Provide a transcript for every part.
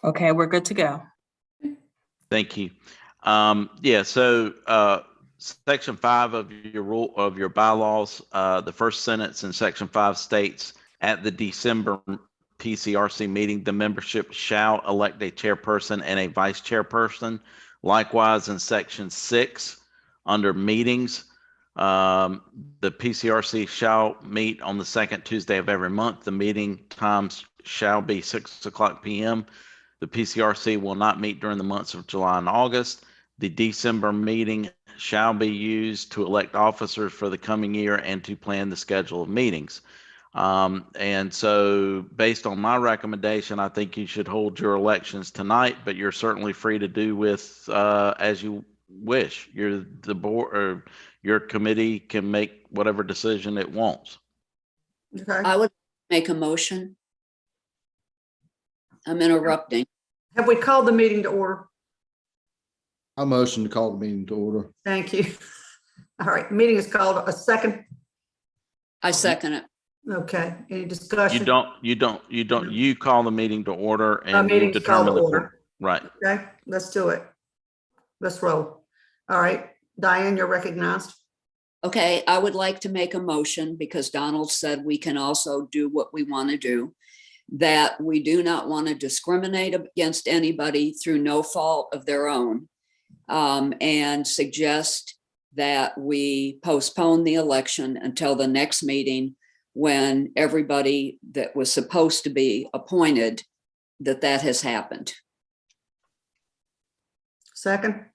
Okay, we're good to go. Thank you. So section 5 of your bylaws, the first sentence in section 5 states, at the December PCRC meeting, the membership shall elect a chairperson and a vice chairperson. Likewise, in section 6, under meetings, the PCRC shall meet on the second Tuesday of every month. The meeting times shall be 6:00 p.m. The PCRC will not meet during the months of July and August. The December meeting shall be used to elect officers for the coming year and to plan the schedule of meetings. And so based on my recommendation, I think you should hold your elections tonight, but you're certainly free to do with as you wish. The board or your committee can make whatever decision it wants. Okay. I would make a motion. I'm interrupting. Have we called the meeting to order? I motion to call the meeting to order. Thank you. All right, meeting is called. A second. I second it. Okay, any discussion? You call the meeting to order and you Meeting's called determine to the order. right. Okay, let's do it. Let's roll. All right, Diane, you're recognized. Okay, I would like to make a motion because Donald said we can also do what we want to do, that we do not want to discriminate against anybody through no fault of their own, and suggest that we postpone the election until the next meeting when everybody that was supposed to be appointed, that has happened. Second?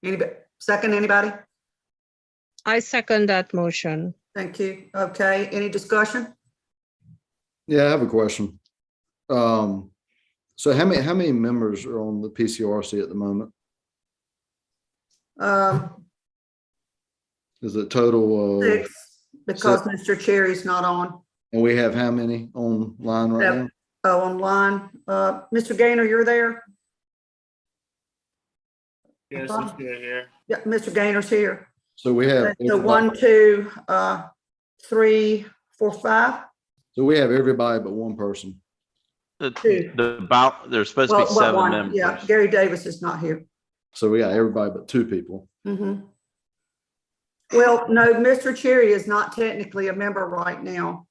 Anybody? Second, anybody? I second that motion. Thank you. Okay, any discussion? Yeah, I have a question. So how many members are on the PCRC at the moment? Is it total? 6, because six. Mr. Cherry's not on. And we have how many online right now? Oh, online. Mr. Gaynor, you're there? Yes, I'm still here. Yeah, Mr. Gaynor's here. So we have. So 1, 2, 3, 4, 5. So we have everybody but one person. There's supposed to be 7 one, members. yeah, Gary Davis is not here. So we got everybody but 2 people. Mhm. Well, no, Mr. Cherry is not technically a member right now.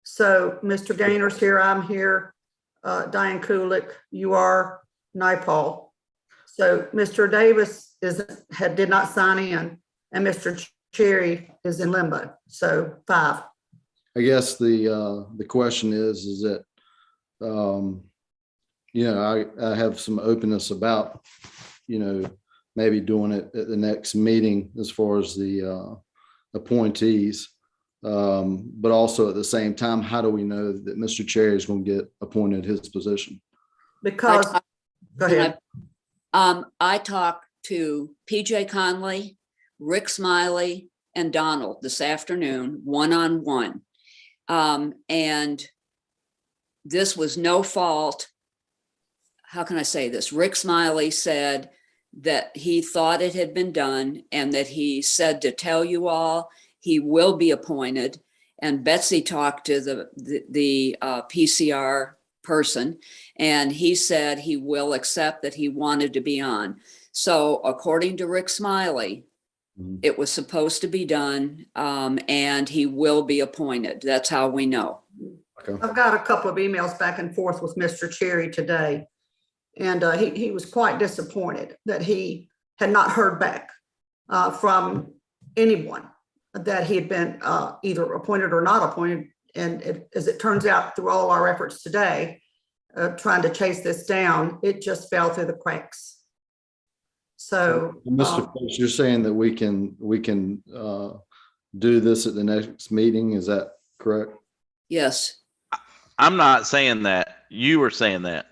So Mr. Gaynor's here, I'm here, Diane Kulik, you are, Nipal. So Mr. Davis did not sign in, and Mr. Cherry is in limbo. So 5. I guess the question is that, I have some openness about, maybe doing it at the next meeting as far as the appointees. But also at the same time, how do we know that Mr. Cherry is going to get appointed his position? Because, go ahead. I talked to PJ Conley, Rick Smiley, and Donald this afternoon, one-on-one. And this was no fault. How can I say this? Rick Smiley said that he thought it had been done and that he said to tell you all he will be appointed. And Betsy talked to the PCR person, and he said he will accept that he wanted to be on. So according to Rick Smiley, it was supposed to be done, and he will be appointed. That's how we know. Okay. I've got a couple of emails back and forth with Mr. Cherry today. And he was quite disappointed that he had not heard back from anyone that he had been either appointed or not appointed. And as it turns out, through all our efforts today, trying to chase this down, it just fell through the cracks. So, Mr. Fitz, you're saying that we can do this at the next meeting. Is that correct? Yes. I'm not saying that. You were saying that.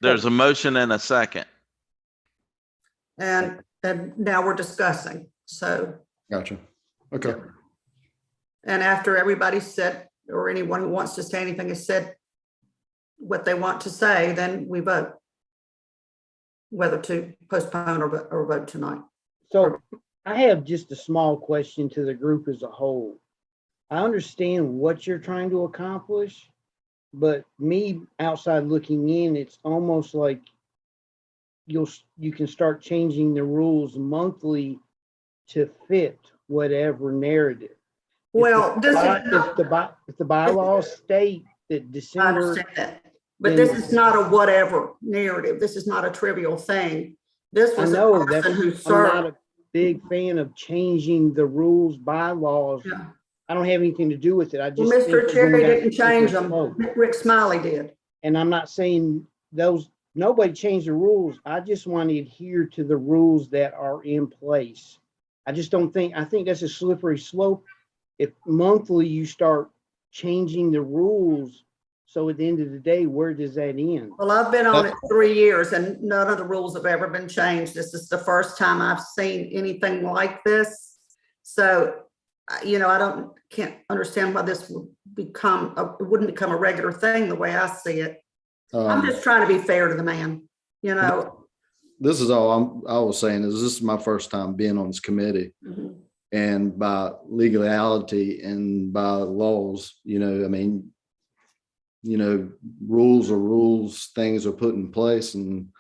There's a motion and a second. and now we're discussing. So, Gotcha. Okay. and after everybody said, or anyone who wants to say anything has said what they want to say, then we vote whether to postpone or vote tonight. So I have just a small question to the group as a whole. I understand what you're trying to accomplish, but me outside looking in, it's almost like you can start changing the rules monthly to fit whatever narrative. Well, this is, If the bylaws state that I December, understand that, but this is not a whatever narrative. This is not a trivial thing. This I was a know that's, person who I'm not served. a big fan of changing the rules, bylaws. Yeah. I don't have anything to do with it. I Well, just think Mr. we're Cherry going down didn't a slippery change them. slope. Rick Smiley did. And I'm not saying nobody changed the rules. I just want to adhere to the rules that are in place. I think that's a slippery slope. If monthly you start changing the rules, so at the end of the day, where does that end? Well, I've been on it 3 years and none of the rules have ever been changed. This is the first time I've seen anything like this. So, I can't understand why this would wouldn't become a regular thing the way I see it. I'm just trying to be fair to the man, This is all I was saying is this is my first time being on this committee. Mhm. And by legality and by laws, rules are rules, things are put in place. And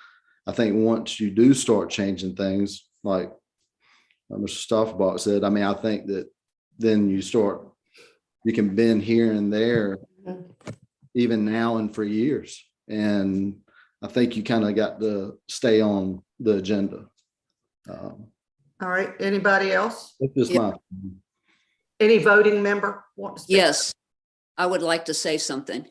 I think once you do start changing things, like Mr. Stoffelbach said, I think that then you can bend here and there, even now and for years. And I think you kind of got to stay on the agenda. All right, anybody else? That's just my. Any voting member want to speak? Yes, I would like to say something.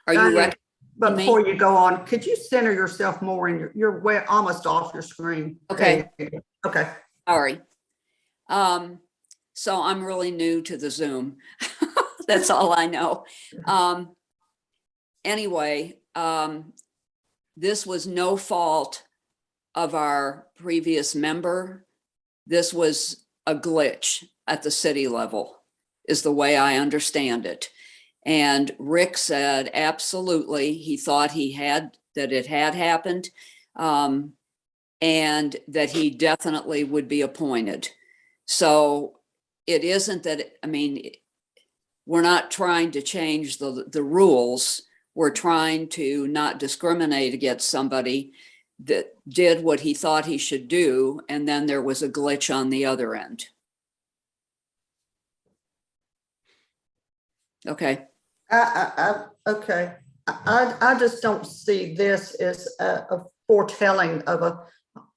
Are Diane, you ready? But before you go on, could you center yourself more in you're way almost off your screen. Okay. Okay. Sorry. So I'm really new to the Zoom. That's all I know. Anyway, this was no fault of our previous member. This was a glitch at the city level, is the way I understand it. And Rick said, absolutely, he thought that it had happened, and that he definitely would be appointed. So it isn't that, we're not trying to change the rules. We're trying to not discriminate against somebody that did what he thought he should do, and then there was a glitch on the other end. Okay. Okay. I just don't see this as a foretelling of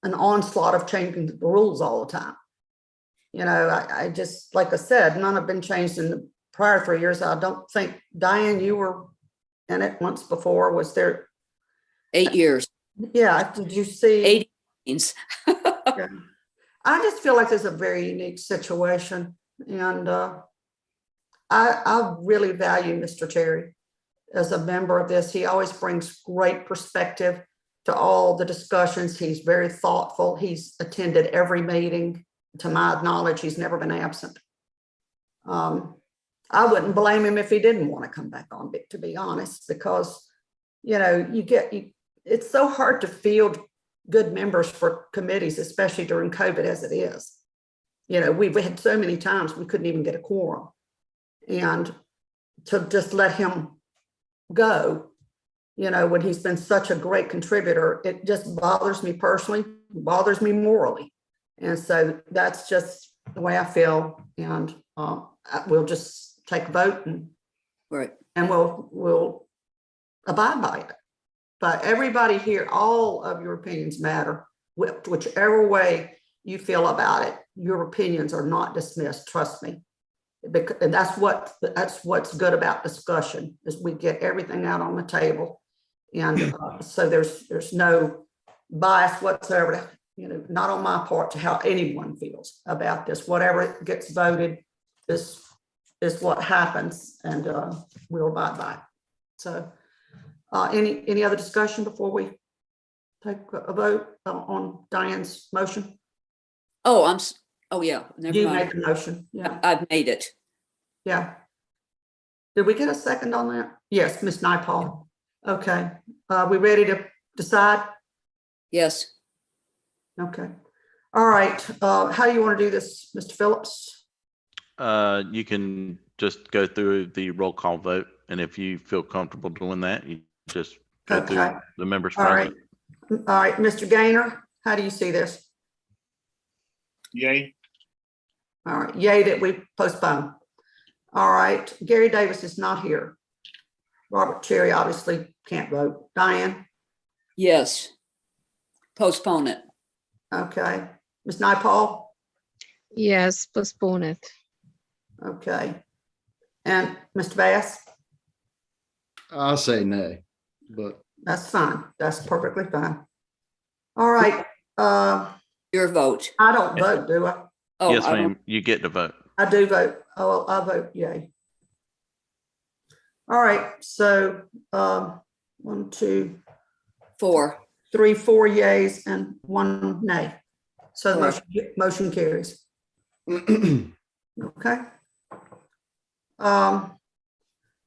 an onslaught of changing the rules all the time. I just, like I said, none have been changed in the prior 3 years. I don't think, Diane, you were in it once before. Was there? 8 years. Yeah. Did you see? 80 means. Yeah. I just feel like it's a very unique situation. And I really value Mr. Cherry as a member of this. He always brings great perspective to all the discussions. He's very thoughtful. He's attended every meeting. To my knowledge, he's never been absent. I wouldn't blame him if he didn't want to come back on, to be honest, because, it's so hard to field good members for committees, especially during COVID as it is. We've had so many times we couldn't even get a quorum. And to just let him go, when he's been such a great contributor, it just bothers me personally, bothers me morally. And so that's just the way I feel. And we'll just take a vote and we'll abide by it. But everybody here, all of your opinions matter. Whichever way you feel about it, your opinions are not dismissed. Trust me. And that's what's good about discussion, is we get everything out on the table. And so there's no bias whatsoever, not on my part, to how anyone feels about this. Whatever gets voted is what happens, and we'll abide by it. So any other discussion before we take a vote on Diane's motion? Oh yeah, never You mind. made the motion. Yeah. I've made it. Yeah. Did we get a second on that? Yes, Ms. Naipaul. Okay. We ready to decide? Yes. Okay. All right. How do you want to do this, Mr. Phillips? You can just go through the roll call vote. And if you feel comfortable doing that, you just go through Okay. the members All right. present. All right, Mr. Gaynor, how do you see this? Yay. All right, yay that we postpone. All right, Gary Davis is not here. Robert Cherry obviously can't vote. Diane? Yes. Postpone it. Okay. Ms. Naipaul? Yes, postpone it. Okay. And Mr. Bass? I'll say nay, but That's fine. That's perfectly fine. All right, Your vote. I don't vote, do I? Oh, Yes, I don't- ma'am, you get to vote. I do vote. Oh, I vote yay. All right, so 1, 2, 4. 3, 4 yays and 1 nay. So the Correct. motion carries. Okay.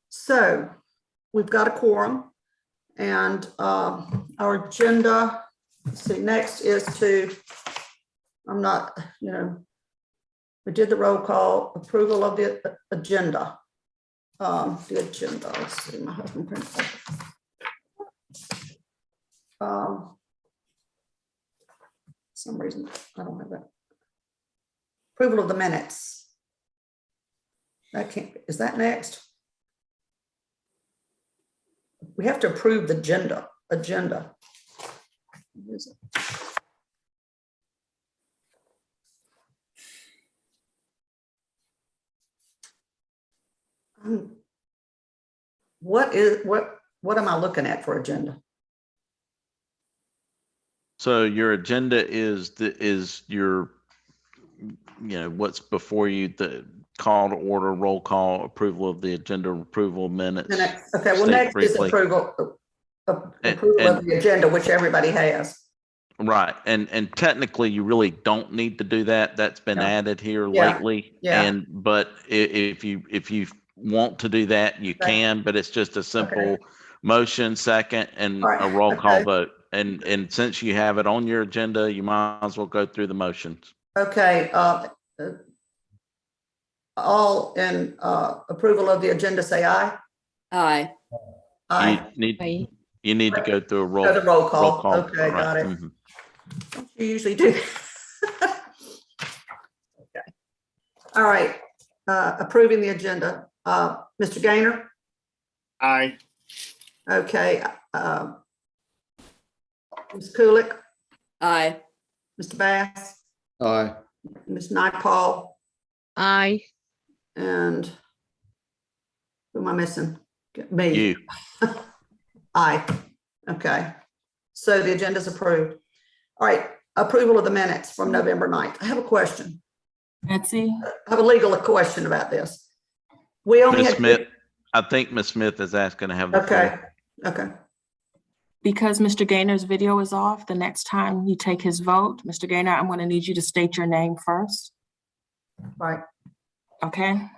So we've got a quorum and our agenda, let's see, next is to, I'm not, we did the roll call, approval of the agenda. The agenda, let's see, my husband printed that. Some reason I don't have that. Approval of the minutes. That can't, is that next? We have to approve the agenda. What is it? What am I looking at for agenda? So your agenda is your, what's before you, the call to order, roll call, approval of the agenda, approval of minutes. Okay, well, State next is briefly. approval of And- the agenda, which everybody has. Right, and technically you really don't need to do that. That's been Yeah. added here Yeah. lately. Yeah. But if you want to do that, you Okay. can, but it's just a simple motion, second, and All right, a roll call okay. vote. And since you have it on your agenda, you might as well go through the motions. Okay, all in approval of the agenda, say aye. Aye. Aye. Aye. You need to go through a Go to roll call. Okay, right. got it. Mhm. Don't you usually do that? Okay. All right, approving the agenda. Mr. Gaynor? Aye. Okay. Ms. Kulik, Aye. Mr. Bass, aye. Ms. Nightpaul, Aye. and who am I missing? Me. You, Aye. Okay. So the agenda's approved. All right, approval of the minutes from November 9th. I have a question. Betsy, I have a legal question about this. We only Ms. had. Smith, I think Ms. Smith is asking to have the Okay, floor. okay. because Mr. Gaynor's video is off, the next time you take his vote, Mr. Gaynor, I'm going to need you to state your name first, Right. okay?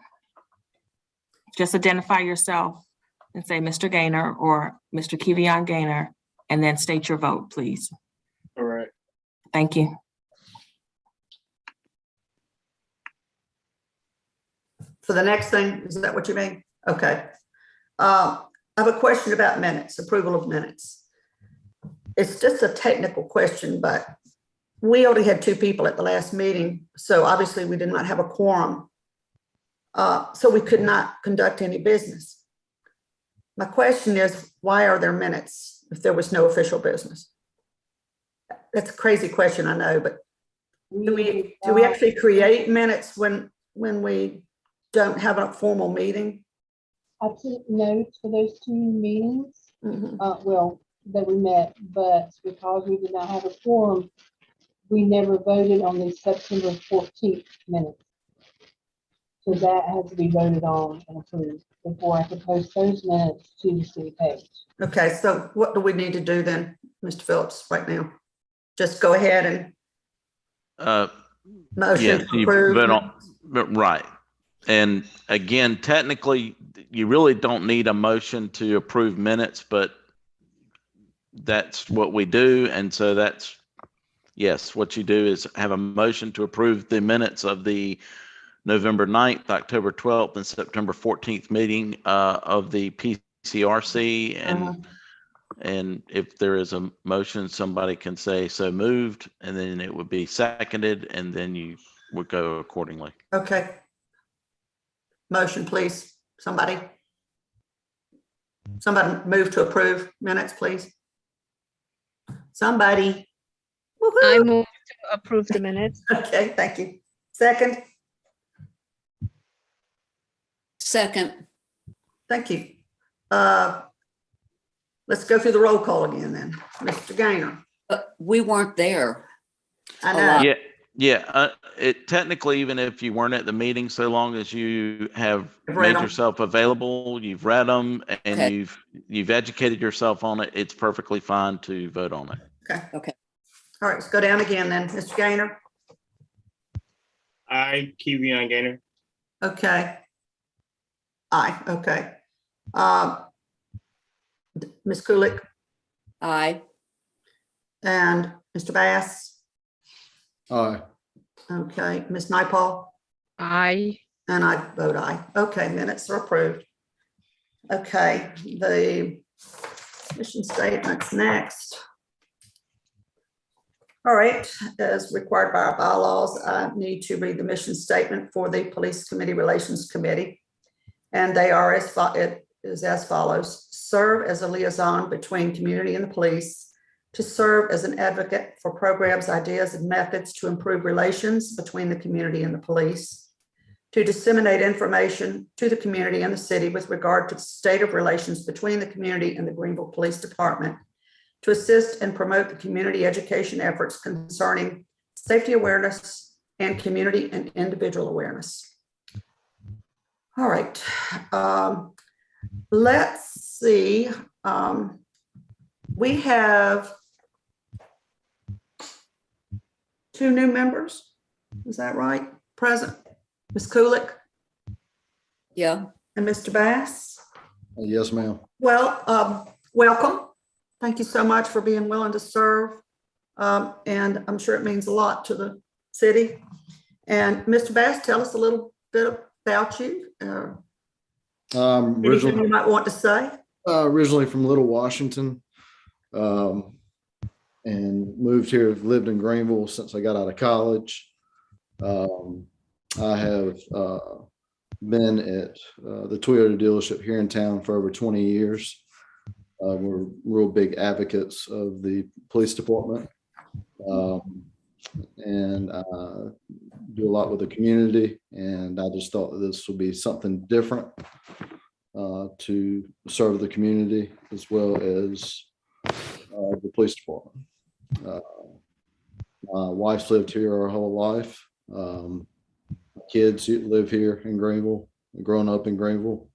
Just identify yourself and say Mr. Gaynor or Mr. Kivion Gaynor, and then state your vote, please. Correct. Thank you. For the next thing, is that what you mean? Okay. I have a question about minutes, approval of minutes. It's just a technical question, but we only had 2 people at the last meeting, so obviously we did not have a quorum. So we could not conduct any business. My question is, why are there minutes if there was no official business? That's a crazy question, I know, but do we actually create minutes when we don't have a formal meeting? I took notes for those 2 meetings, Mhm. that we met, but because we did not have a quorum, we never voted on the September 14th minutes. So that has to be voted on and approved before I can post those minutes to the city page. Okay, so what do we need to do then, Mr. Phillips, right now? Just go ahead and motion Yes, to approve? but right. And again, technically, you really don't need a motion to approve minutes, but that's what we do. And so that's, yes, what you do is have a motion to approve the minutes of the November 9th, October 12th, and September 14th meeting of the PCRC. And if there is a motion, somebody can say so moved, and then it would be seconded, and then you would go accordingly. Okay. Motion, please. Somebody move to approve minutes, please. Somebody. I Woo-hoo. move to approve the minutes. Okay, thank you. Second, Second, thank you. Let's go through the roll call again then. Mr. Gaynor. we weren't there. I A know. lot. Yeah. It technically, even if you weren't at the meeting, so long as you have You've read made 'em. yourself available, you've read them, and Okay. you've educated yourself on it, it's perfectly fine to vote on it. Okay. Okay. All right, let's go down again then. Mr. Gaynor. I, Kevion Gaynor. Okay. Aye, okay. Ms. Kulik Aye. and Mr. Bass. Aye. Okay, Ms. Naipaul, I, and I vote aye. Okay, minutes are approved. Okay, the mission statements next. All right, as required by our bylaws, I need to read the mission statement for the Police Committee Relations Committee. And they are it is as follows: serve as a liaison between community and the police, to serve as an advocate for programs, ideas, and methods to improve relations between the community and the police, to disseminate information to the community and the city with regard to the state of relations between the community and the Greenville Police Department, to assist and promote the community education efforts concerning safety awareness and community and individual awareness. All right, let's see. We have 2 new members. Is that right? Present, Ms. Kulik Yeah. and Mr. Bass. Yes, ma'am. Well, welcome. Thank you so much for being willing to serve. And I'm sure it means a lot to the city. And Mr. Bass, tell us a little bit about you. Anything Originally, you might want to say? originally from Little Washington, and moved here. Lived in Greenville since I got out of college. I have been at the Toyota dealership here in town for over 20 years. We're real big advocates of the police department, and do a lot with the community. And I just thought that this would be something different to serve the community as well as the police department. My wife's lived here our whole life. Kids live here in Greenville, grown up in Greenville,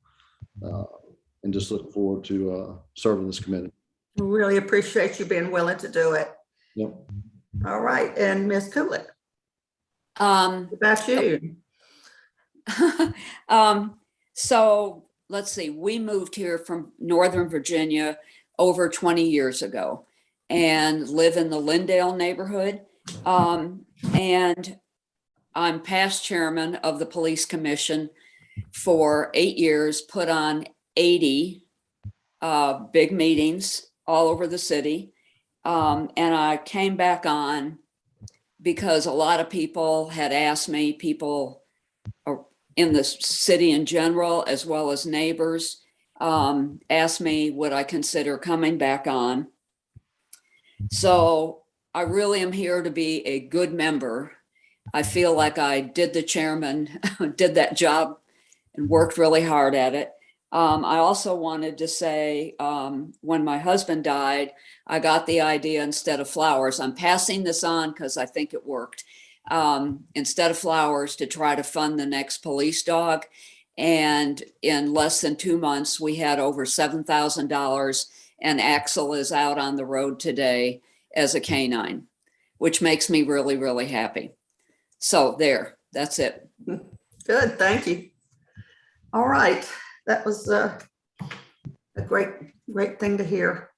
and just look forward to serving this committee. We really appreciate you being willing to do it. Yep. All right, and Ms. Kulik, Um, what about you? so let's see, we moved here from Northern Virginia over 20 years ago and live in the Lindale neighborhood. And I'm past chairman of the police commission for 8 years, put on 80 big meetings all over the city. And I came back on because a lot of people had asked me, people in the city in general, as well as neighbors, asked me, would I consider coming back on? So I really am here to be a good member. I feel like I did the chairman, did that job and worked really hard at it. I also wanted to say, when my husband died, I got the idea, instead of flowers, I'm passing this on because I think it worked. Instead of flowers, to try to fund the next police dog. And in less than 2 months, we had over $7,000, and Axel is out on the road today as a canine, which makes me really, really happy. So that's it. Good, thank you. All right, that was a great thing to hear.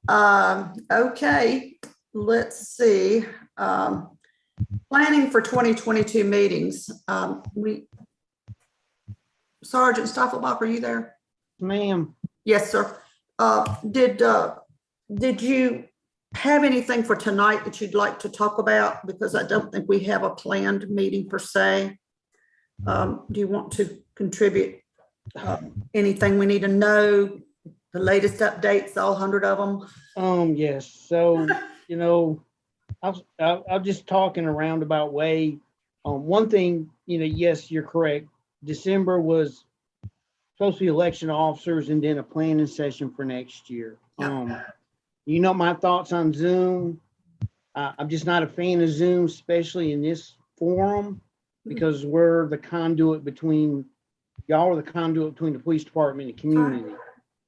Okay, let's see. Planning for 2022 meetings. Sergeant Staffelbach, are you there? Ma'am, Yes, sir. Did you have anything for tonight that you'd like to talk about? Because I don't think we have a planned meeting per se. Do you want to contribute anything we need to know? The latest updates, all 100 of them? yes, so, you know, I'm just talking a roundabout way. One thing, you know, yes, you're correct. December was supposed to be election officers and then a planning session for next year. You know, my thoughts on Zoom. I'm just not a fan of Zoom, especially in this forum, because we're the conduit between, y'all are the conduit between the police department and community.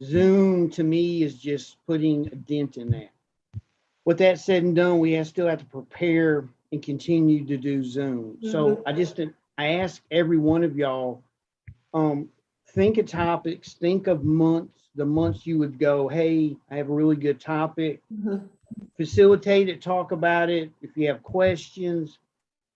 Zoom to me is just putting a dent in that. With that said and done, we still have to prepare and continue to do Zoom. So I ask every one of y'all, think of topics, think of months, the months you would go, hey, I have a really good topic. Facilitate it, talk about it if you have questions.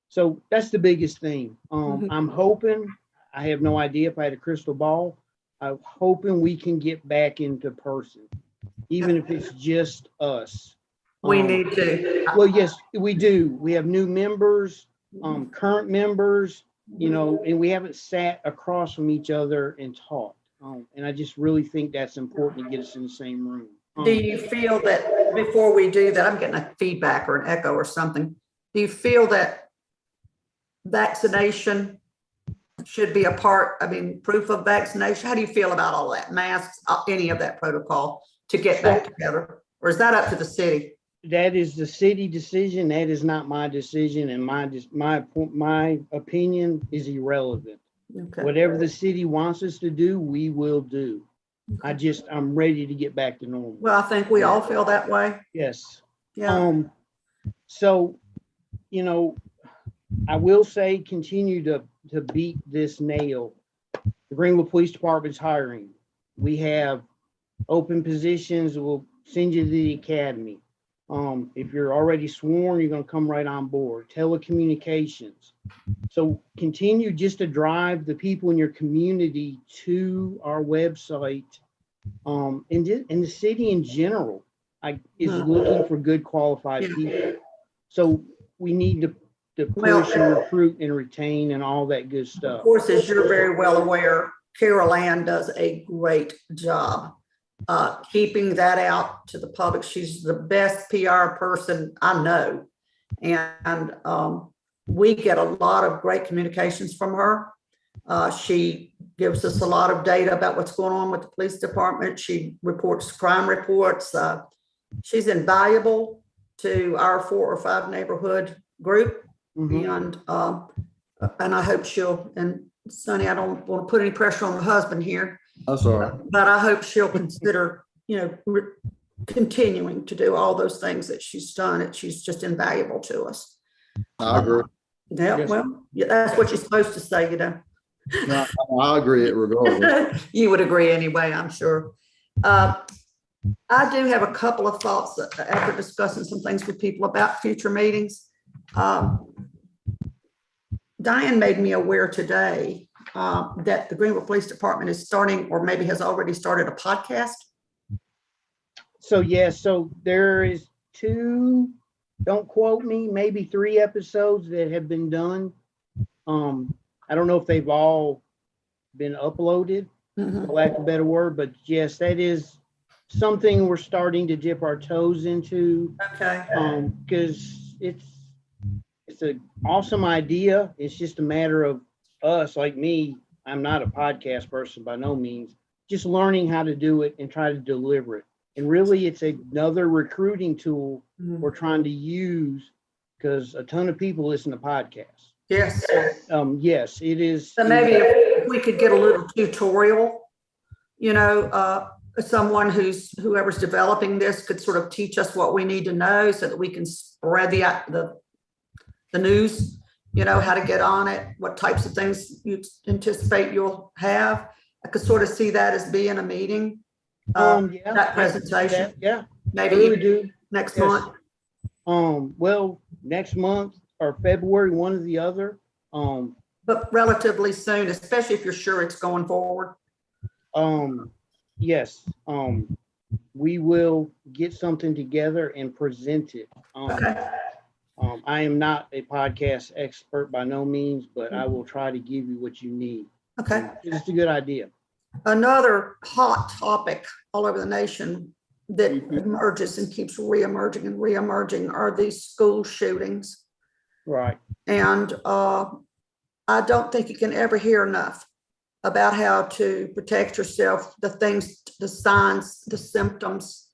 So that's the biggest thing. I'm hoping, I have no idea if I had a crystal ball, I'm hoping we can get back into person, even if it's just us. We need to. Well, yes, we do. We have new members, current members, you know, and we haven't sat across from each other and talked. And I just really think that's important to get us in the same room. Do you feel that before we do that, I'm getting a feedback or an echo or something. Do you feel that vaccination should be a part, I mean, proof of vaccination? How do you feel about all that? Masks, any of that protocol to get back together? Or is that up to the city? That is the city decision. That is not my decision, and my opinion is irrelevant. Okay. Whatever the city wants us to do, we will do. I'm ready to get back to normal. Well, I think we all feel that way. Yes. Yeah. So, you know, I will say continue to beat this nail. The Greenville Police Department's hiring. We have open positions. We'll send you to the academy. If you're already sworn, you're going to come right on board. Telecommunications. So continue just to drive the people in your community to our website. And the city in general is looking for good qualified people. So we need to push and recruit and retain and all that good stuff. Of course, as you're very well aware, Carol Ann does a great job keeping that out to the public. She's the best PR person I know. And we get a lot of great communications from her. She gives us a lot of data about what's going on with the police department. She reports crime reports. She's invaluable to our 4 or 5 neighborhood group. And I hope she'll, and Sonny, I don't want to put any pressure on the husband here. That's all right. But I hope she'll consider, you know, continuing to do all those things that she's done. And she's just invaluable to us. I agree. Yeah, Yes. well, yeah, that's what you're supposed to say, you know. No, I agree it regardless. You would agree anyway, I'm sure. I do have a couple of thoughts after discussing some things with people about future meetings. Diane made me aware today that the Greenville Police Department is starting, or maybe has already started, a podcast. So yes, so there is 2, don't quote me, maybe 3 episodes that have been done. I don't know if they've all been uploaded, for lack of a better word, but yes, that is something we're starting to dip our toes into. Okay. Because it's an awesome idea. It's just a matter of us, like me. I'm not a podcast person by no means, just learning how to do it and try to deliver it. And really, it's another recruiting tool we're trying to use because a ton of people listen to podcasts. Yes. Yes, it is. So maybe if we could get a little tutorial, you know, someone whoever's developing this could sort of teach us what we need to know so that we can spread the news, you know, how to get on it, what types of things you anticipate you'll have. I could sort of see that as being a meeting, Yeah, that presentation. Yeah, Maybe I really even do. next Yes. month. Well, next month or February, one or the other. but relatively soon, especially if you're sure it's going forward? Yes, we will get something together and present it. Okay. I am not a podcast expert by no means, but I will try to give you what you need. Okay. It's a good idea. Another hot topic all over the nation that Mhm. emerges and keeps reemerging and reemerging are these school shootings. Right. And I don't think you can ever hear enough about how to protect yourself, the things, the signs, the symptoms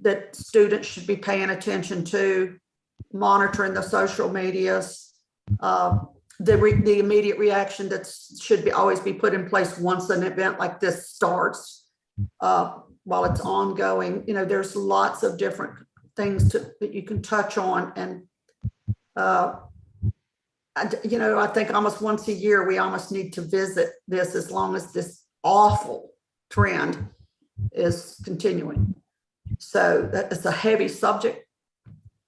that students should be paying attention to, monitoring the social medias, the immediate reaction that should be always be put in place once an event like this starts, while it's ongoing. You know, there's lots of different things that you can touch on. And, you know, I think almost once a year, we almost need to visit this as long as this awful trend is continuing. So it's a heavy subject.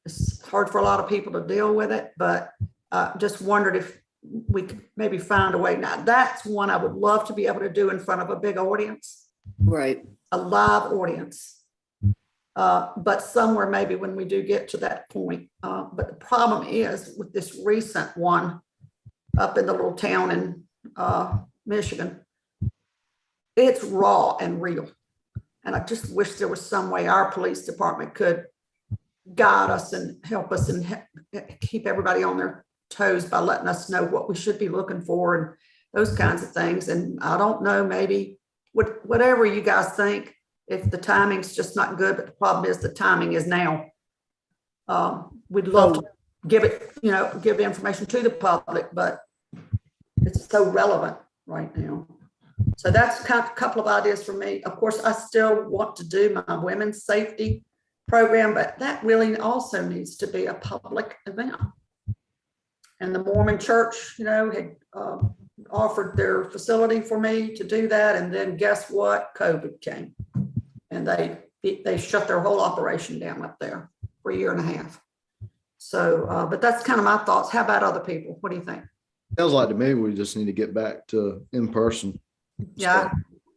It's hard for a lot of people to deal with it, but just wondered if we could maybe find a way. Now, that's one I would love to be able to do in front of a big audience, Right. a live audience. But somewhere maybe when we do get to that point. But the problem is with this recent one up in the little town in Michigan, it's raw and real. And I just wish there was some way our police department could guide us and help us and keep everybody on their toes by letting us know what we should be looking for and those kinds of things. And I don't know, maybe whatever you guys think, if the timing's just not good, but the problem is the timing is now. We'd love to give it, you know, give the information to the public, but it's so relevant right now. So that's a couple of ideas for me. Of course, I still want to do my women's safety program, but that really also needs to be a public event. And the Mormon church, you know, had offered their facility for me to do that. And then guess what? COVID came. And they shut their whole operation down up there for a year and a half. So, but that's kind of my thoughts. How about other people? What do you think? Sounds like to me, we just need to get back to in-person. Yeah,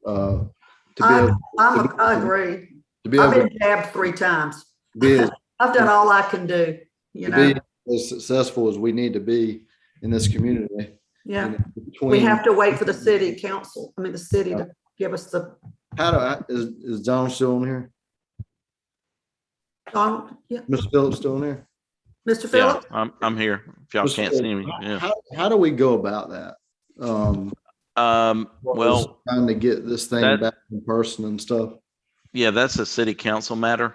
To be able, I agree. to be I've able been jabbed 3 times. to be as, I've done all I can do, you to know. be as successful as we need to be in this community. Yeah, you know, we between- have to wait for the city council, the city to give us the, How do I, is John still on here? yeah, Mr. Phillips still on here? Mr. Yeah, Phillips? I'm here. If y'all Mr. can't see me. Phillips, Yeah. How do we go about that? Well, Trying to get this thing that- back in person and stuff. yeah, that's a city council matter.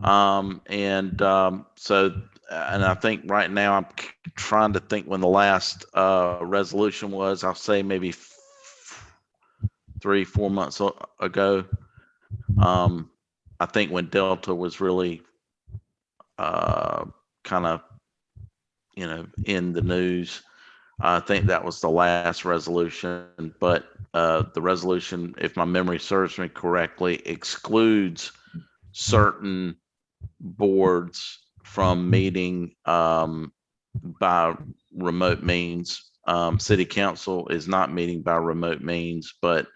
And I think right now I'm trying to think when the last resolution was. I'll say maybe 3-4 months ago. I think when Delta was really kind of, you know, in the news. I think that was the last resolution, but the resolution, if my memory serves me correctly, excludes certain boards from meeting by remote means. City council is not meeting by remote means, but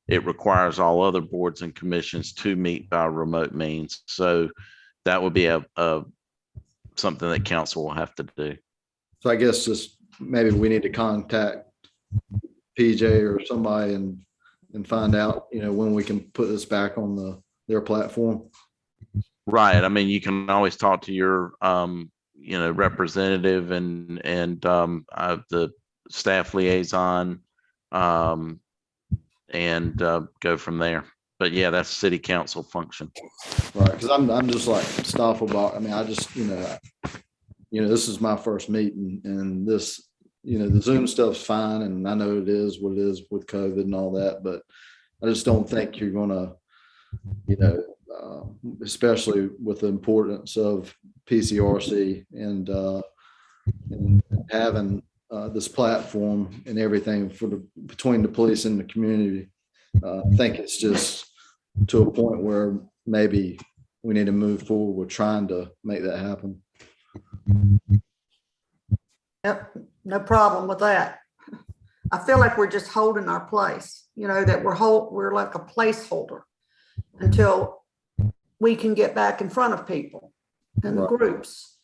it requires all other boards and commissions to meet by remote means. So that would be a something that council will have to do. So I guess just maybe we need to contact PJ or somebody and find out, you know, when we can put this back on their platform. Right. I mean, you can always talk to your, you know, representative and the staff liaison, and go from there. But yeah, that's city council function. Right, because I'm just like Stoffelbach. I mean, I just, you know, this is my first meeting and this, you know, the Zoom stuff's fine. And I know it is what it is with COVID and all that, but I just don't think you're gonna, you know, especially with the importance of PCRC and having this platform and everything between the police and the community. I think it's just to a point where maybe we need to move forward with trying to make that happen. Yep, no problem with that. I feel like we're just holding our place, that we're like a placeholder until we can get back in front of people and the Right. groups.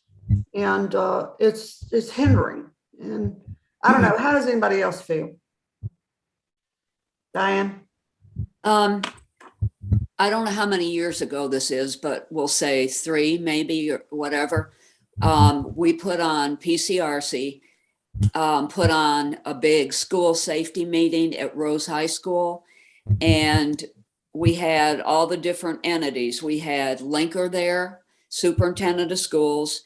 And it's hindering. And I don't know, how does anybody else feel? Diane? I don't know how many years ago this is, but we'll say 3 maybe or whatever. We put on PCRC, put on a big school safety meeting at Rose High School. And we had all the different entities. We had Linker there, superintendent of schools.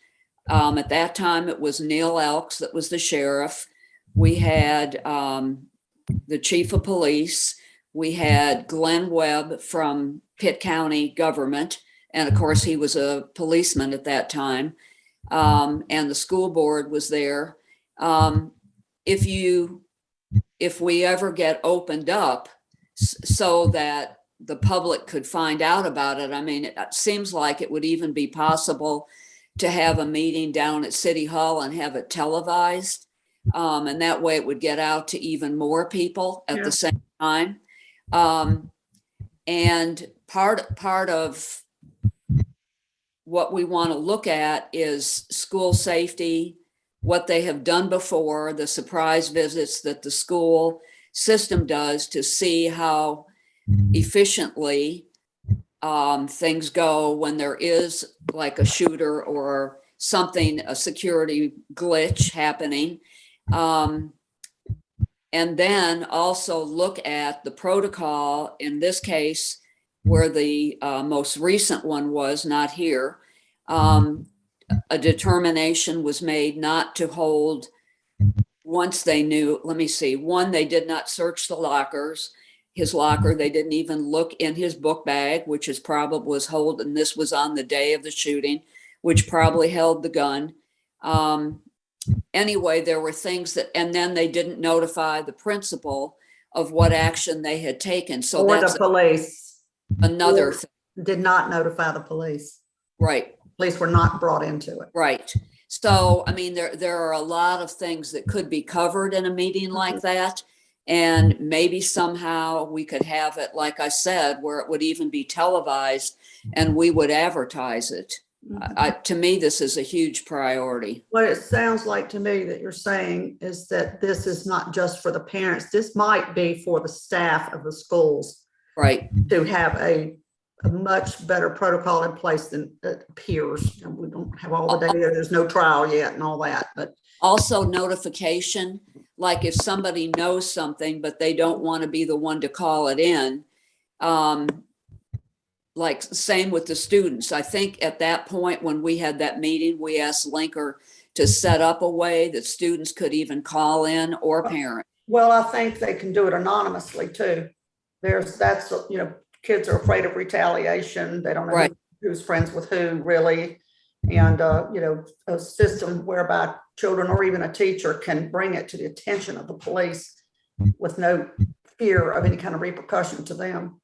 At that time, it was Neil Elks that was the sheriff. We had the chief of police. We had Glenn Webb from Pitt County government. And of course, he was a policeman at that time. And the school board was there. If we ever get opened up so that the public could find out about it, I mean, it seems like it would even be possible to have a meeting down at City Hall and have it televised. And that way it would get out to even more people at the same time. And part of what we want to look at is school safety, what they have done before, the surprise visits that the school system does to see how efficiently things go when there is like a shooter or something, a security glitch happening. And then also look at the protocol, in this case, where the most recent one was not here. A determination was made not to hold once they knew, let me see, one, they did not search the lockers, his locker. They didn't even look in his book bag, which is probably was hold, and this was on the day of the shooting, which probably held the gun. Anyway, there were things that, and then they didn't notify the principal of what action they had taken. So Or that's the police. another Or thing. did not notify the police. Right, Police were not brought into it. right. So, I mean, there are a lot of things that could be covered in a meeting like that. And maybe somehow we could have it, like I said, where it would even be televised and we would advertise it. To me, this is a huge priority. What it sounds like to me that you're saying is that this is not just for the parents. This might be for the staff of the schools. Right. To have a much better protocol in place than it appears. And we don't have all the data. There's no trial yet and all that, but. Also notification, like if somebody knows something, but they don't want to be the one to call it in. Like same with the students. I think at that point when we had that meeting, we asked Linker to set up a way that students could even call in or parent. Well, I think they can do it anonymously too. Kids are afraid of retaliation. They don't know Right. who's friends with who really. And, a system whereby children or even a teacher can bring it to the attention of the police with no fear of any kind of repercussion to them.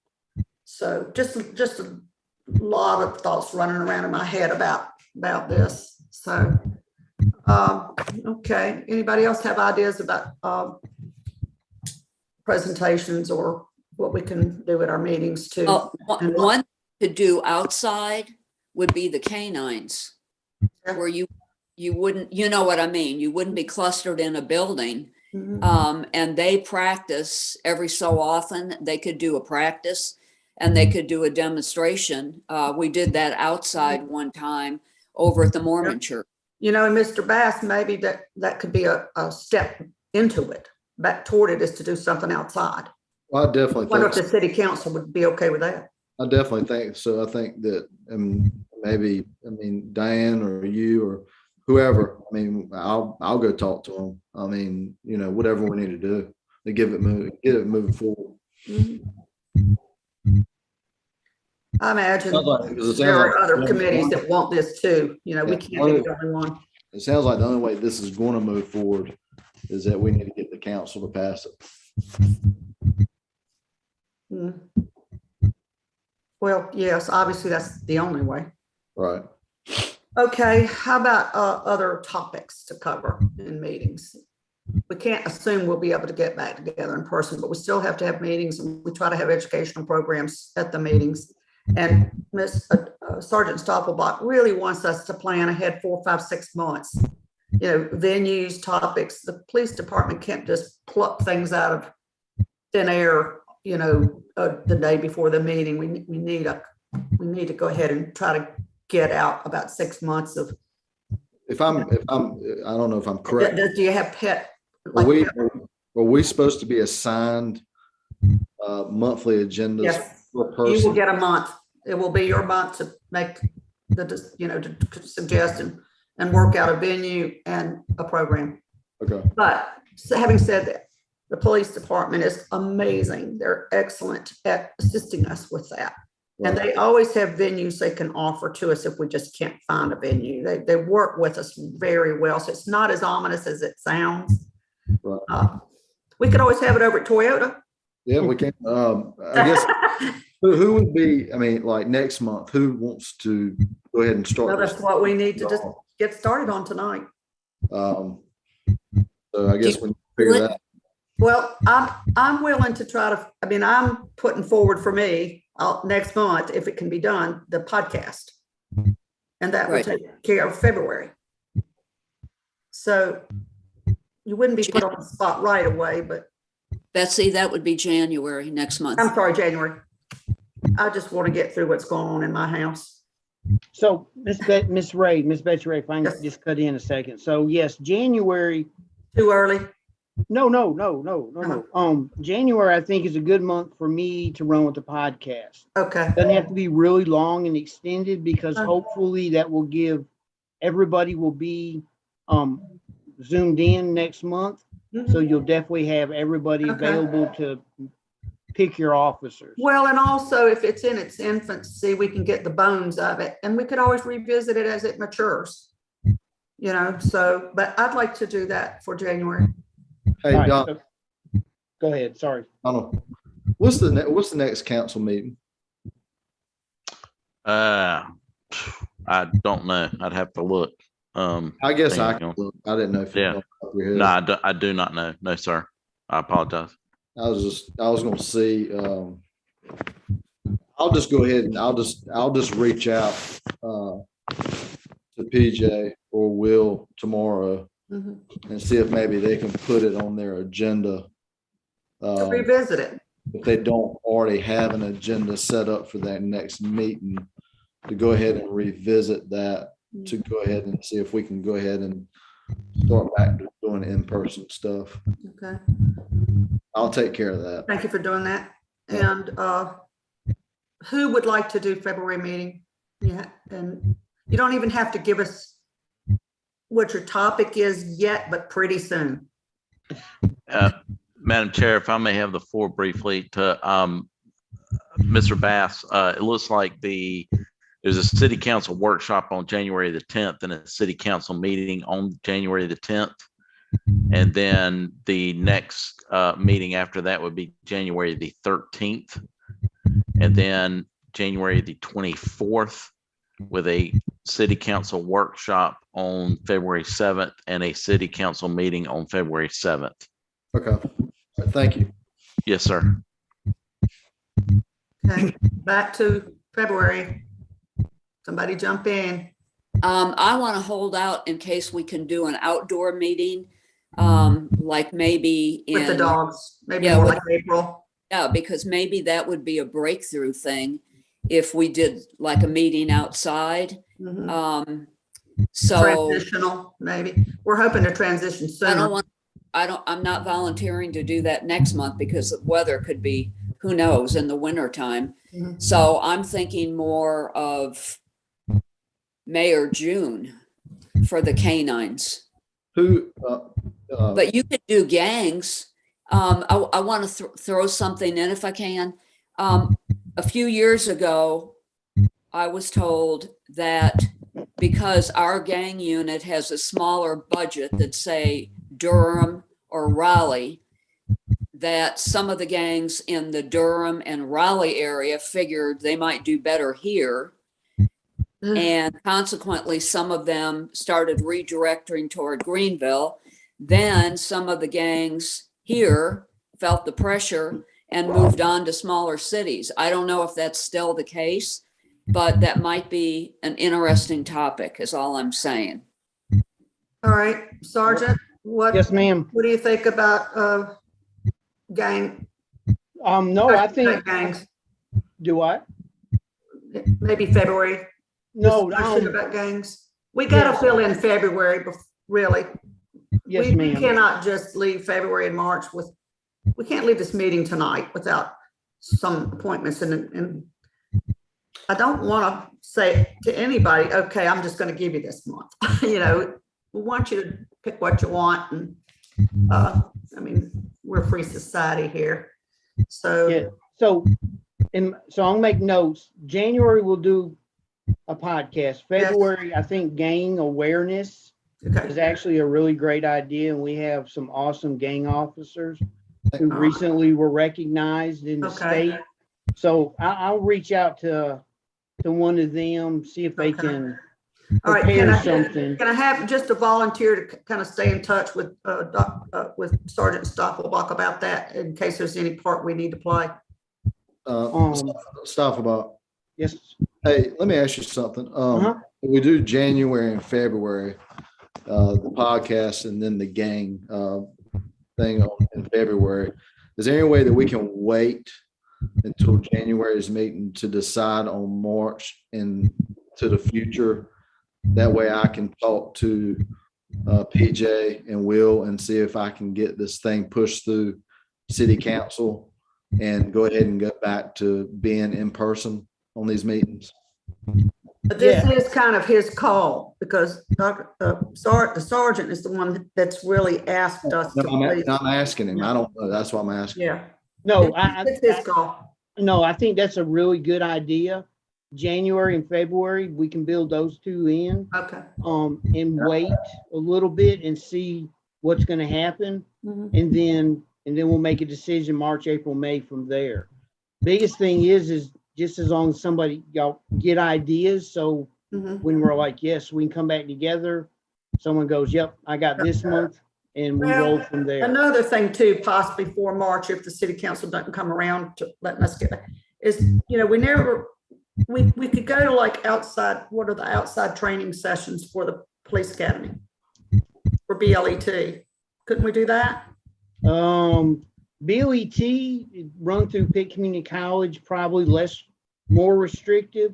So just a lot of thoughts running around in my head about this. So, okay. Anybody else have ideas about presentations or what we can do at our meetings too? One to do outside would be the canines, where you wouldn't, you know what I mean? You wouldn't be clustered in a building. And they practice every so often. They could do a practice and they could do a demonstration. We did that outside one time over at the Mormon church. And Mr. Bass, maybe that could be a step into it, back toward it, is to do something outside. Well, I definitely I wonder if think the city council would be okay with that. I definitely think so. I think that maybe, Diane or you or whoever, I'll go talk to them. Whatever we need to do to get it moving forward. I imagine Because there are other committees that want this too. We can't be the only one. It sounds like the only way this is going to move forward is that we need to get the council to pass it. Well, yes, obviously that's the only way. Right. Okay, how about other topics to cover in meetings? we can't assume we'll be able to get back together in person, but we still have to have meetings, and we try to have educational programs at the meetings. And Miss Sergeant Stoppelbach really wants us to plan ahead 4, 5, 6 months. You know, venues, topics. The police department can't just pluck things out of thin air, you know, the day before the meeting. We need to go ahead and try to get out about 6 months of. If I'm, I don't know if I'm correct. Do you have pet? Are we supposed to be assigned monthly agendas Yes, per you will person? get a month. It will be your month to make the, you know, to suggest and work out a venue and a program. Okay. But having said that, the police department is amazing. They're excellent at assisting us with that. And they always have venues they can offer to us if we just can't find a venue. They work with us very well. So it's not as ominous as it sounds. Right. We could always have it over at Toyota. Yeah, we can. I guess who would be, I mean, like next month, who wants to go ahead and start? Well, that's what we need to just get started on tonight. So I guess we need to figure that. Well, I'm willing to try to, I mean, I'm putting forward for me next month, if it can be done, the podcast. And that would take care of February. So you wouldn't be put on the spot right away, but. Betsy, that would be January next month. I'm sorry, January. I just want to get through what's going on in my house. So Miss Betsy Ray, if I can just cut in a second. So yes, January. Too early? No. January, I think, is a good month for me to run with the podcast. Okay. Doesn't have to be really long and extended, because hopefully that will give everybody will be zoomed in next month. So you'll definitely have everybody available to pick your officers. Well, and also if it's in its infancy, we can get the bones of it, and we could always revisit it as it matures. You know, so, but I'd like to do that for January. Hey, Right, Don, so, go ahead. Sorry. Donald, what's the next council meeting? I don't know. I'd have to look. I guess I Dang, didn't know if you Yeah. know off your head. No, I do not know. No, sir. I apologize. I was gonna see, I'll just go ahead and I'll just reach out to PJ or Will tomorrow and see if maybe they can put it on their agenda. To revisit it. If they don't already have an agenda set up for that next meeting, to go ahead and revisit that, to go ahead and see if we can go ahead and start back to doing in-person stuff. Okay. I'll take care of that. Thank you for doing that. And who would like to do February meeting? Yeah, and you don't even have to give us what your topic is yet, but pretty soon. Madam Chair, if I may have the floor briefly to Mr. Bass, it looks like there's a city council workshop on January the 10th and a city council meeting on January the 10th. And then the next meeting after that would be January the 13th. And then January the 24th with a city council workshop on February 7th and a city council meeting on February 7th. Okay, thank you. Yes, sir. Okay, back to February. Somebody jump in. I want to hold out in case we can do an outdoor meeting, like maybe With the in, dogs, maybe Yeah, more with- like April. yeah, because maybe that would be a breakthrough thing if we did like a meeting outside. Mhm. So Transitional, maybe. We're hoping to transition soon. I'm not volunteering to do that next month because the weather could be, who knows, in the winter time. Mhm. So I'm thinking more of May or June for the canines. Who, But you could do gangs. I want to throw something in if I can. A few years ago, I was told that because our gang unit has a smaller budget than, say, Durham or Raleigh, that some of the gangs in the Durham and Raleigh area figured they might do better here. And consequently, some of them started redirecting toward Greenville. Then some of the gangs here felt the pressure and moved on to smaller cities. I don't know if that's still the case, but that might be an interesting topic is all I'm saying. All right, Sergeant, Yes, ma'am. what do you think about gang? No, I think, Gangs, do I? maybe February. No, Discussion about gangs. We gotta yes. fill in February, really. Yes, We ma'am. cannot just leave February and March we can't leave this meeting tonight without some appointments and I don't want to say to anybody, okay, I'm just going to give you this month. We want you to pick what you want. And I mean, we're a free society here. So, Yeah. So I'll make notes. January we'll do a podcast. February, I think gang awareness is okay. actually a really great idea, and we have some awesome gang officers who Uh, recently were recognized in the Okay. state. So I'll reach out to one of them, see if they Okay. can All right. prepare something. Can I have just a volunteer to kind of stay in touch with Sergeant Stoffelbach about that in case there's any part we need to play? Stuff about, Yes. hey, let me ask you something. Uh-huh. We do January and February, the podcast, and then the gang thing in February. Is there any way that we can wait until January's meeting to decide on March and to the future? That way I can talk to PJ and Will and see if I can get this thing pushed through city council and go ahead and go back to being in person on these meetings. But this is kind of his call because the sergeant is the one that's really asked us to. I'm asking him. I don't know. That's why I'm asking. Yeah. No, It's his call. No, I think that's a really good idea. January and February, we can build those two in, Okay. and wait a little bit and see what's going to happen. Mhm. And then we'll make a decision March, April, May from there. Biggest thing is just as long as y'all get ideas. So Mhm. when we're like, yes, we can come back together. Someone goes, yep, I got this month, and we roll from there. Another thing too, possibly for March, if the city council doesn't come around to letting us get back, is, we could go to like outside, what are the outside training sessions for the police academy? For BLET. Couldn't we do that? BLET run through Pitt Community College, probably more restrictive.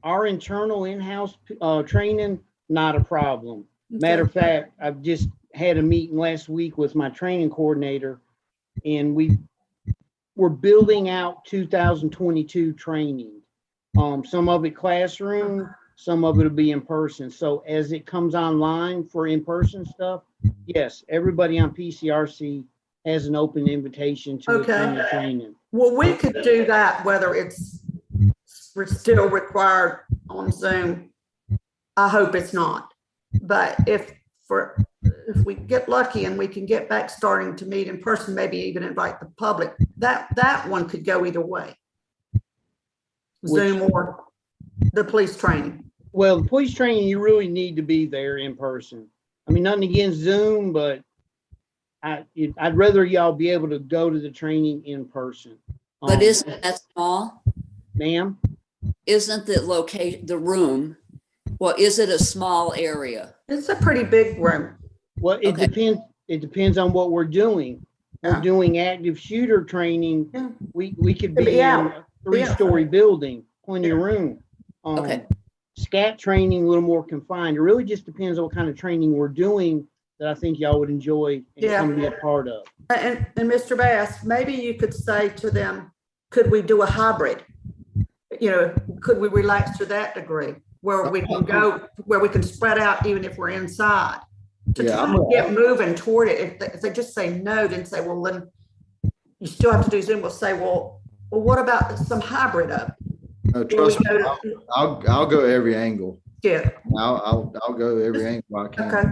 Our internal in-house training, not a problem. Matter of fact, I've just had a meeting last week with my training coordinator, and we're building out 2022 training. Some of it classroom, some of it will be in person. So as it comes online for in-person stuff, yes, everybody on PCRC has an open invitation to attend the training. Well, we could do that, whether we're still required on Zoom. I hope it's not. But if we get lucky and we can get back starting to meet in person, maybe even invite the public, that one could go either way. Zoom or the police training. Well, the police training, you really need to be there in person. I mean, nothing against Zoom, but I'd rather y'all be able to go to the training in person. But isn't that small? Ma'am? Isn't the room, well, is it a small area? It's a pretty big room. Well, it Okay. depends on what we're doing. Yeah. We're doing active shooter training. Yeah. We could Could be be in out. a 3-story building, plenty of room. Okay. Scat training, a little more confined. It really just depends on what kind of training we're doing that I think y'all would enjoy and Yeah. come be a part of. And Mr. Bass, maybe you could say to them, could we do a hybrid? Could we relax to that degree where we can go, where we can spread out even if we're inside? To Yeah, try to get moving toward it. If they just say no, then say, well, then you still have to do Zoom. We'll say, well, what about some hybrid of it? No, trust me, I'll go every angle. Yeah, I'll go every angle I can. okay.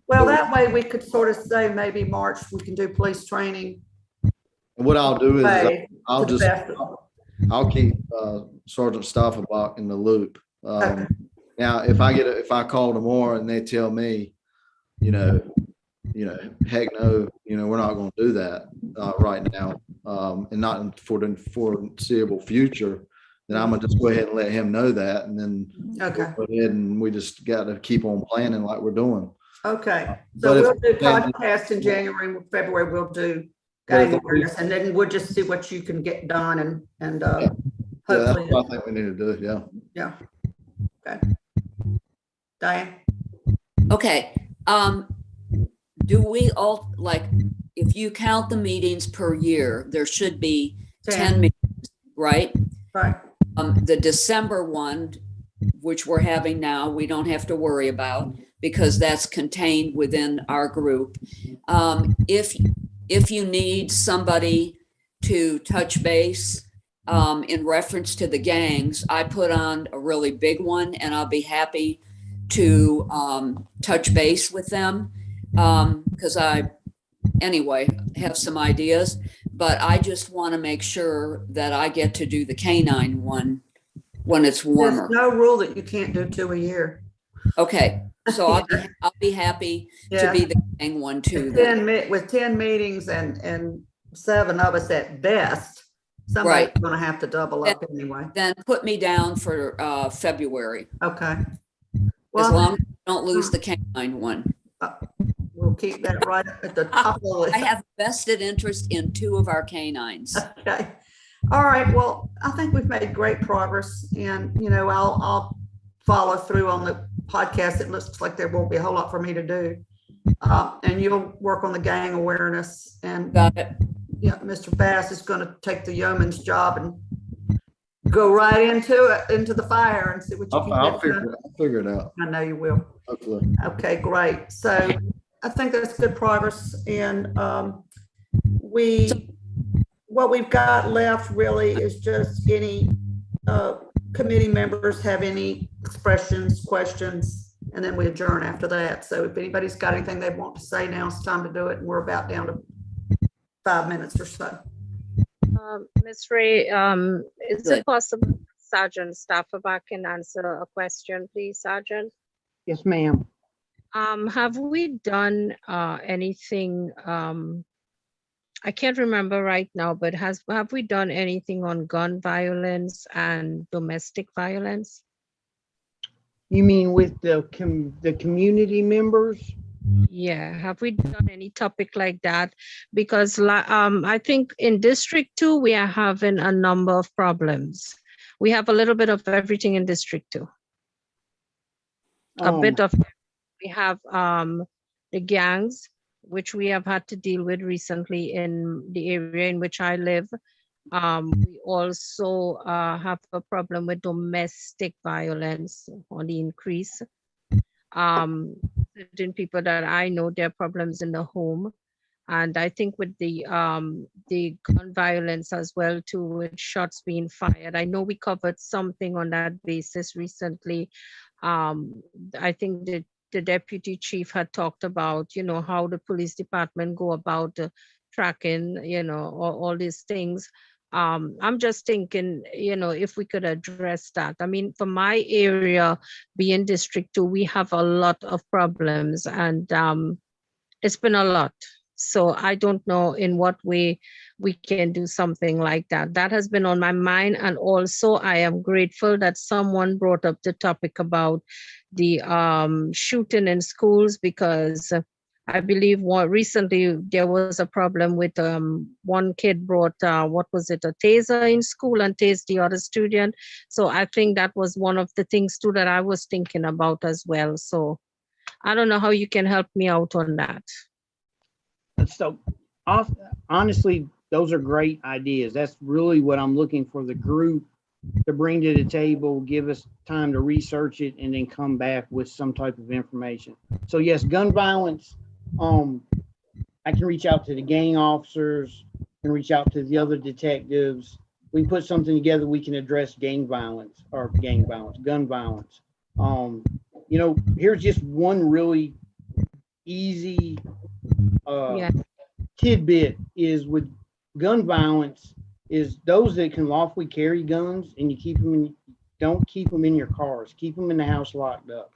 Well, that way we could sort of say maybe March, we can do police training. And what I'll do is Hey, I'll to the just, best of- I'll keep Sergeant Stoffelbach in the loop. Okay. Now, if I call tomorrow and they tell me, heck no, we're not going to do that right now, and not for the foreseeable future. Then I'm gonna just go ahead and let him know that, and then Okay, go ahead and we just got to keep on planning like we're doing. okay. But So if- we'll do podcast in January, February, we'll do gang awareness, and then we'll just see what you can get done and Yeah, that's hopefully, what I think we need to do. Yeah. yeah. Okay. Diane? Okay, do we all, like, if you count the meetings per year, there should be 10 meetings, right? Right, The December one, which we're having now, we don't have to worry about because that's contained within our group. If you need somebody to touch base in reference to the gangs, I put on a really big one and I'll be happy to touch base with them because I, anyway, have some ideas. But I just want to make sure that I get to do the canine one when it's there's warmer. no rule that you can't do 2 a year. Okay, so I'll be happy to Yeah. be the gang one too. With Then. 10 meetings and 7 of us at best, somebody's Right. gonna have to double up anyway. Then put me down for February, Okay. as Well, long as I don't lose the canine one. we'll keep that right at the top of the list. I have vested interest in 2 of our canines. Okay. All right. Well, I think we've made great progress and, I'll follow through on the podcast. It looks like there won't be a whole lot for me to do. And you'll work on the gang awareness and, Got it. Mr. Bass is going to take the yeoman's job and go right into the fire and see what you can I'll get figure, done. I'll figure it out. I know you will. Hopefully. Okay, great. So I think that's good progress. And what we've got left really is just any committee members have any expressions, questions, and then we adjourn after that. So if anybody's got anything they want to say, now it's time to do it. And we're about down to 5 minutes or so. Ms. Ray, is Good. it possible Sergeant Stafferbach can answer a question, please, Sergeant? Yes, ma'am. Have we done anything? I can't remember right now, but have we done anything on gun violence and domestic violence? You mean with the community members? Yeah, have we done any topic like that? Because I think in District 2, we are having a number of problems. We have a little bit of everything in District 2. A bit of, we have the gangs, which we have had to deal with recently in the area in which I live. We also have a problem with domestic violence on the increase. Certain people that I know, there are problems in the home. And I think with the gun violence as well too, with shots being fired. I know we covered something on that basis recently. I think that the deputy chief had talked about, how the police department go about tracking, all these things. I'm just thinking, if we could address that. I mean, for my area, being District 2, we have a lot of problems and it's been a lot. So I don't know in what way we can do something like that. That has been on my mind. And also I am grateful that someone brought up the topic about the shooting in schools, because I believe recently there was a problem with one kid brought, a taser in school and tased the other student. So I think that was one of the things too that I was thinking about as well. So I don't know how you can help me out on that. So honestly, those are great ideas. That's really what I'm looking for the group to bring to the table, give us time to research it and then come back with some type of information. So yes, gun violence, I can reach out to the gang officers, can reach out to the other detectives. We put something together, we can address gun violence. Here's just one really easy tidbit is with gun violence is those that can lawfully carry guns and you keep them don't keep them in your cars, keep them in the house locked up.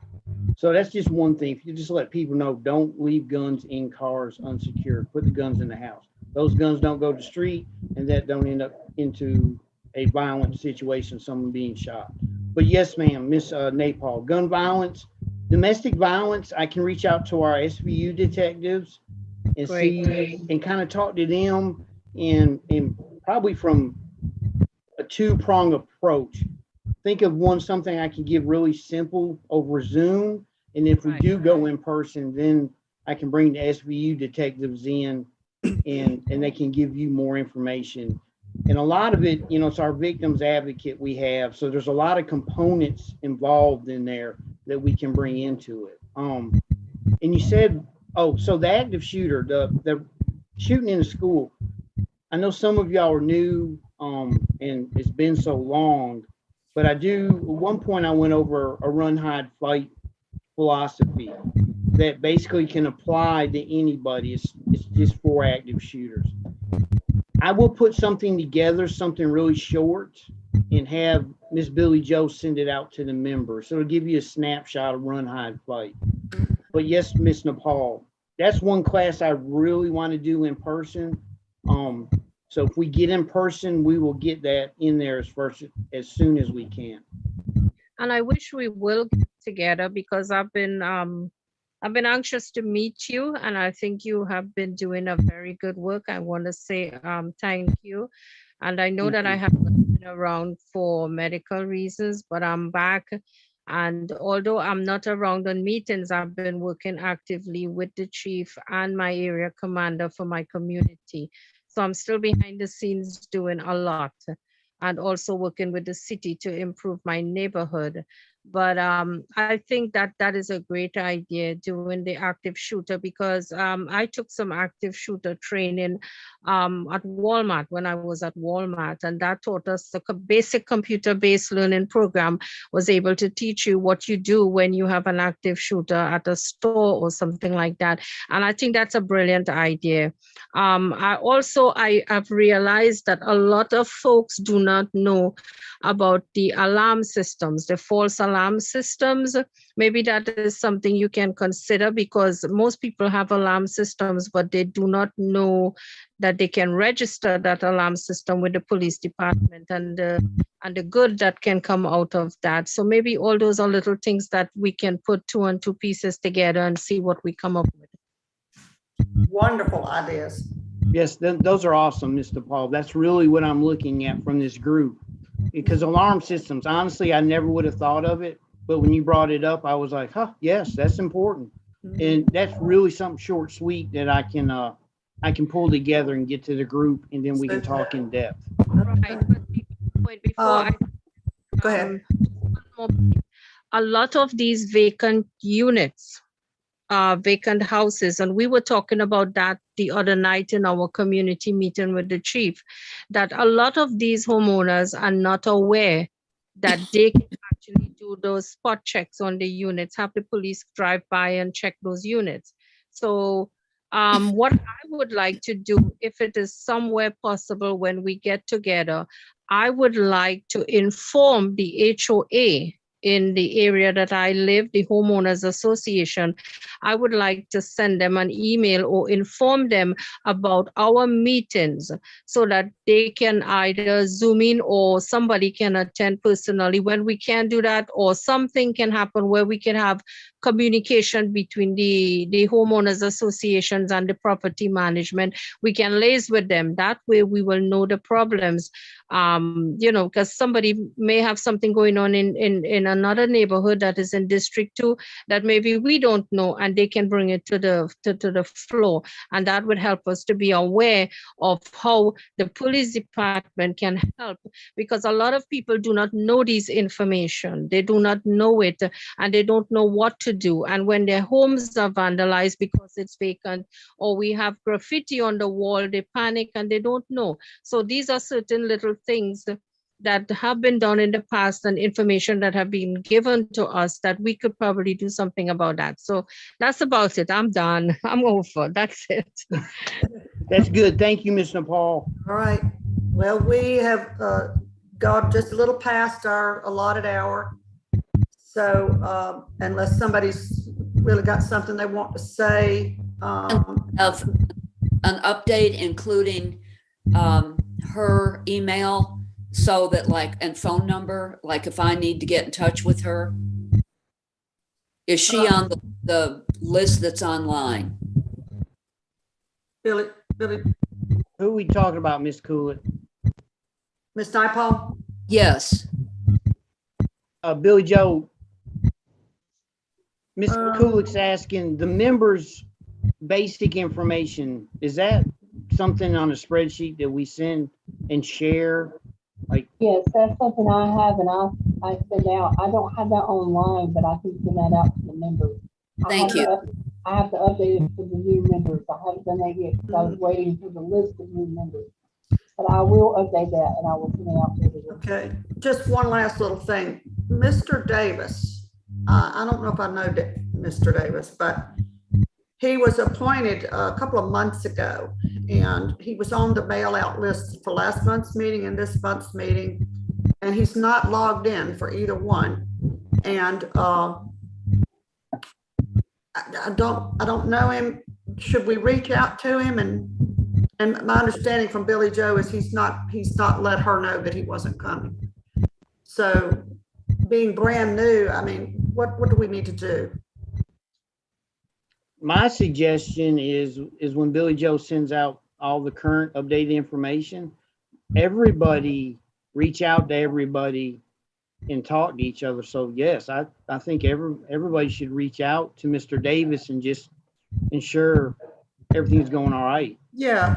So that's just one thing. If you just let people know, don't leave guns in cars unsecured. Put the guns in the house. Those guns don't go to the street, and that don't end up into a violent situation, someone being shot. But yes, ma'am, Miss Napal, gun violence, domestic violence, I can reach out to our SVU detectives and Great. see and kind of talk to them and probably from a two-prong approach. Think of something I can give really simple over Zoom. And if we Right. do go in person, then I can bring the SVU detectives in and they can give you more information. And a lot of it, it's our victims advocate we have. So there's a lot of components involved in there that we can bring into it. And you said, so the active shooter, the shooting in the school, I know some of y'all are new and it's been so long, but at one point I went over a run, hide, fight philosophy that basically can apply to anybody. It's just for active shooters. I will put something together, something really short, and have Miss Billy Joe send it out to the members. So it'll give you a snapshot of run, hide, fight. But yes, Miss Nepal, that's one class I really want to do in person. So if we get in person, we will get that in there as soon as we can. And I wish we will get together because I've been anxious to meet you, and I think you have been doing a very good work. I want to say thank you. And I know that I haven't been around for medical reasons, but I'm back. And although I'm not around on meetings, I've been working actively with the chief and my area commander for my community. So I'm still behind the scenes doing a lot, and also working with the city to improve my neighborhood. But I think that is a great idea, doing the active shooter, because I took some active shooter training at Walmart when I was at Walmart, and that taught us the basic computer-based learning program was able to teach you what you do when you have an active shooter at a store or something like that. And I think that's a brilliant idea. I have realized that a lot of folks do not know about the alarm systems, the false alarm systems. Maybe that is something you can consider, because most people have alarm systems, but they do not know that they can register that alarm system with the police department, and the good that can come out of that. So maybe all those are little things that we can put two and two pieces together and see what we come up with. Wonderful ideas. Yes, those are awesome, Mr. Paul. That's really what I'm looking at from this group. Because alarm systems, honestly, I never would have thought of it. But when you brought it up, I was like, yes, that's important. And that's really something short, sweet that I can pull together and get to the group, and then we can talk in depth. Right. But before Go ahead. A lot of these vacant units, vacant houses, and we were talking about that the other night in our community meeting with the chief, that a lot of these homeowners are not aware that they can actually do those spot checks on the units, have the police drive by and check those units. So what I would like to do, if it is somewhere possible when we get together, I would like to inform the HOA in the area that I live, the homeowners association. I would like to send them an email or inform them about our meetings so that they can either Zoom in or somebody can attend personally when we can do that, or something can happen where we can have communication between the homeowners associations and the property management. We can liaise with them. That way we will know the problems. Because somebody may have something going on in another neighborhood that is in District 2 that maybe we don't know, and they can bring it to the floor. And that would help us to be aware of how the police department can help, because a lot of people do not know this information. They do not know it, and they don't know what to do. And when their homes are vandalized because it's vacant, or we have graffiti on the wall, they panic and they don't know. So these are certain little things that have been done in the past and information that have been given to us that we could probably do something about that. So that's about it. I'm done. I'm over. That's it. That's good. Thank you, Ms. Nepal. All right. Well, we have gone just a little past our allotted hour. So unless somebody's really got something they want to say, Of an update, including her email, so that and phone number, if I need to get in touch with her. Is she on the list that's online? Billy, Who we talking about, Miss Coolett? Ms. Naipaul? Yes. Billy Joe. Miss Um, Coolidge's asking the members' basic information. Is that something on a spreadsheet that we send and share? Yes, that's something I have and I send out. I don't have that online, but I can send that out to the members. Thank you. I have to update it for the new members. I haven't done that yet because I was waiting for the list of new members. But I will update that and I will send it out to everyone. Okay, just one last little thing. Mr. Davis, I don't know if I know Mr. Davis, but he was appointed a couple of months ago, and he was on the mail out list for last month's meeting and this month's meeting, and he's not logged in for either one. And I don't know him. Should we reach out to him? And my understanding from Billy Joe is he's not let her know that he wasn't coming. So being brand new, I mean, what do we need to do? My suggestion is when Billy Joe sends out all the current updated information, everybody reach out to everybody and talk to each other. So yes, I think everybody should reach out to Mr. Davis and just ensure everything's going all right. Yeah,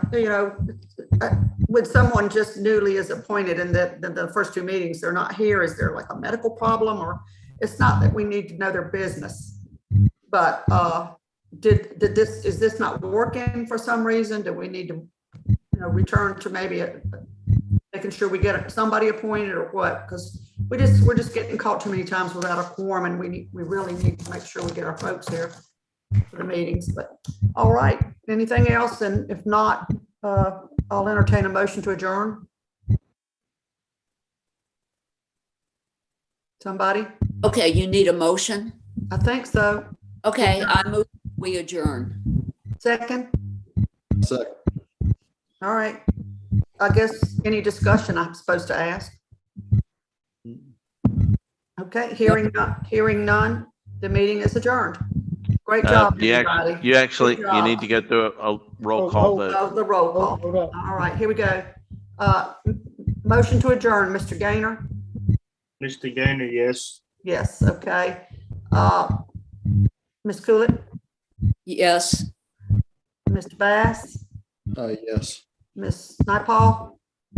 when someone just newly is appointed and that the first two meetings, they're not here, is there like a medical problem? Or it's not that we need to know their business, but is this not working for some reason? Do we need to return to maybe making sure we get somebody appointed or what? Because we're just getting caught too many times without a quorum, and we really need to make sure we get our folks here for the meetings. But all right, anything else? And if not, I'll entertain a motion to adjourn. Somebody? Okay, you need a motion? I think so. Okay, I move we adjourn. Second? Second. All right. I guess any discussion I'm supposed to ask? Okay, hearing none, the meeting is adjourned. Great job, everybody. You actually, Good you job. need to go through a roll Oh, call oh, vote. Oh, the roll call. Hold up. All right, here we go. Motion to adjourn, Mr. Gaynor? Mr. Gainer, yes. Yes, okay. Ms. Coolett, Yes. Mr. Bass, Yes. Ms. Naipaul,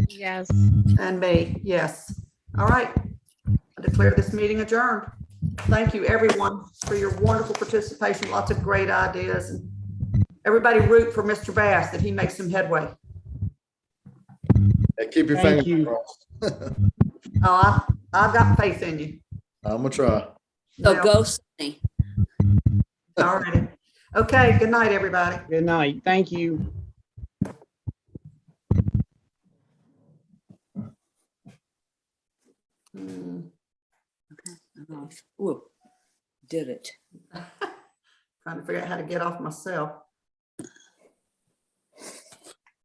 Yes. and me, yes. All right, I declare this meeting adjourned. Thank you, everyone, for your wonderful participation. Lots of great ideas. And everybody root for Mr. Bass that he makes some headway. Hey, keep your Thank fingers you. crossed. Oh, I've got faith in you. I'm gonna try. So Well, go Sunny. all righty. Okay, good night, everybody. Good night. Thank you. Ooh, did it. Trying to figure out how to get off myself.